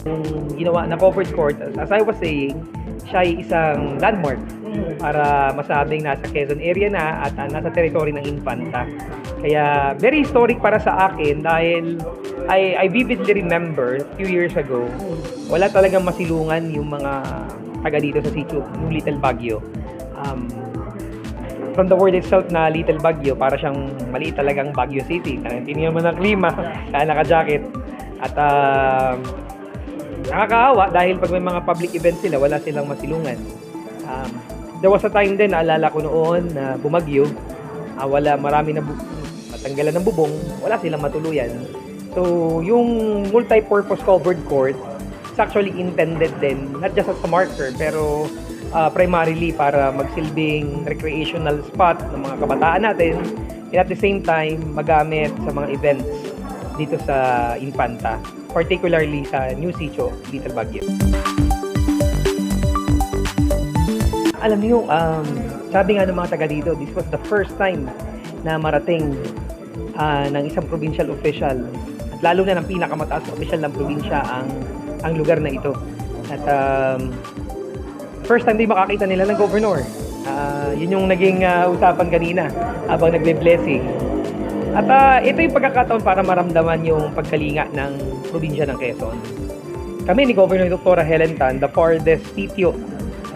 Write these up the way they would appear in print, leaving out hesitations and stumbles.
Yung ginawa na covered court, as I was saying, siya ay isang landmark para masabing nasa Quezon area na at nasa territory ng Infanta. Kaya very historic para sa akin dahil I vividly remember a few years ago, wala talagang masilungan yung mga taga dito sa sitio, yung Little Baguio. From the word itself na Little Baguio, para siyang maliit talagang Baguio City. Hindi naman ang klima, kaya naka-jacket. At nakakaawa dahil pag may mga public events sila, wala silang masilungan. There was a time din, naalala ko noon, na bumagyo, marami na matanggalan ng bubong, wala silang matuluyan. So, yung multi-purpose covered court, it's actually intended din, not just as a marker, pero primarily para magsilbing recreational spot ng mga kabataan natin, and at the same time, magamit sa mga events dito sa Infanta, particularly sa New Sitio, Little Baguio. Alam niyo, sabi nga ng mga taga dito, this was the first time na marating ng isang provincial official, at lalo na ng pinakamataas na official ng probinsya ang lugar na ito. At first time din makakita nila ng governor. Yun yung naging usapan kanina habang nagbe-blessing. At ito yung pagkakataon para maramdaman yung pagkalinga ng probinsya ng Quezon. Kami ni Governor Dr. Helen Tan, the farthest sitio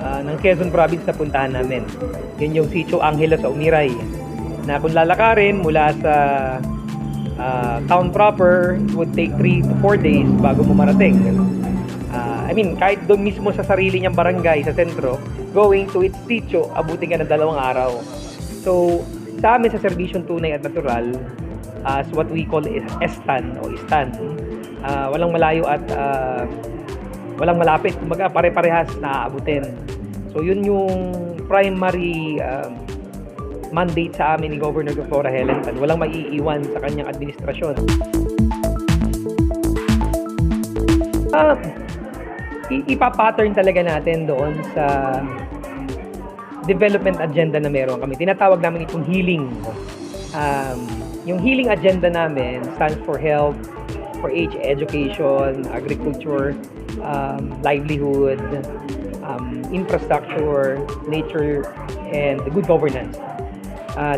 ng Quezon Province na puntahan namin. Yun yung Sitio Angelo sa Umiray, na kung lalakarin mula sa town proper, it would take 3 to 4 days bago mo marating. Kahit doon mismo sa sarili niyang barangay, sa sentro, going to its sitio, abutin ka ng 2 araw. So, sa amin sa serbisyong tunay at natural, as what we call estan o istan, walang malayo at walang malapit, kumbaga pare-parehas na aabutin. So, yun yung primary mandate sa amin ni Governor Dr. Helen Tan. Walang maiiwan sa kanyang administrasyon. Ipa-pattern talaga natin doon sa development agenda na meron kami. Tinatawag namin itong healing. Yung healing agenda namin stands for health, for age, education, agriculture, livelihood, infrastructure, nature, and good governance.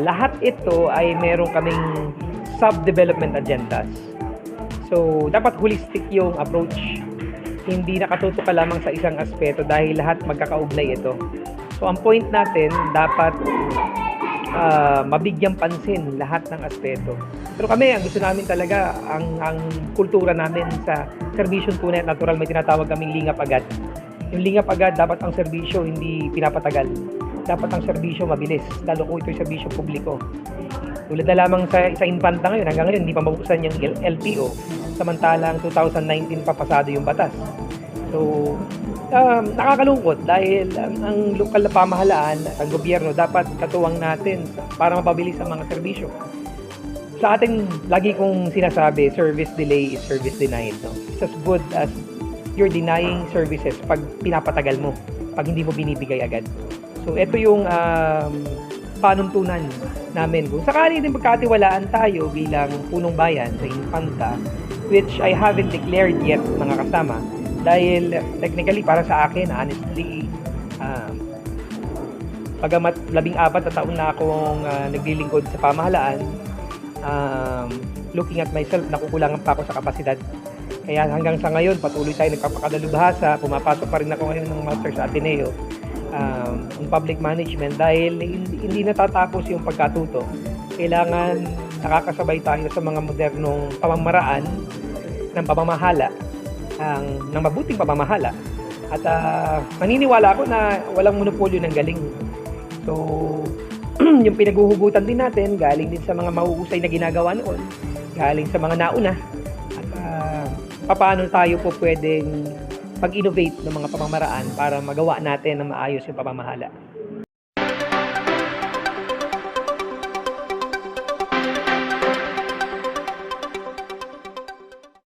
Lahat ito ay meron kaming sub-development agendas. So, dapat holistic yung approach. Hindi nakatutok ka lamang sa isang aspeto dahil lahat magkakaugnay ito. So, ang point natin, dapat mabigyang pansin lahat ng aspeto. Pero kami, ang gusto namin talaga, ang kultura namin sa serbisyong tunay at natural, may tinatawag kaming lingap agad. Yung lingap agad, dapat ang serbisyo hindi pinapatagal. Dapat ang serbisyo mabilis, lalo kung ito'y serbisyo publiko. Tulad na lamang sa Infanta ngayon, hanggang ngayon hindi pa mabuksan yung LTO, samantalang 2019 pa pasado yung batas. So, nakakalungkot dahil ang lokal na pamahalaan at ang gobyerno dapat katuwang natin para mapabilis ang mga serbisyo. Sa atin, lagi kong sinasabi, service delay is service denied. No? It's as good as you're denying services pag pinapatagal mo, pag hindi mo binibigay agad. So, ito yung panuntunan namin. Kung sakali din pagkatiwalaan tayo bilang punong bayan sa Infanta, which I haven't declared yet, mga kasama, dahil technically para sa akin, honestly, pagamat 14 na taon na akong naglilingkod sa pamahalaan, looking at myself, nakukulangan pa ako sa kapasidad. Kaya hanggang sa ngayon, patuloy tayo nagpapakadalubhasa, pumapasok pa rin ako ngayon ng master sa Ateneo, in public management, dahil hindi natatapos yung pagkatuto. Kailangan nakakasabay tayo sa mga modernong pamamaraan ng pamamahala, ng mabuting pamamahala. At maniniwala ako na walang monopolyo ng galing. So, yung pinaghuhugutan din natin, galing din sa mga mahuhusay na ginagawa noon, galing sa mga nauna. At paano tayo po pwedeng pag-innovate ng mga pamamaraan para magawa natin na maayos yung pamamahala.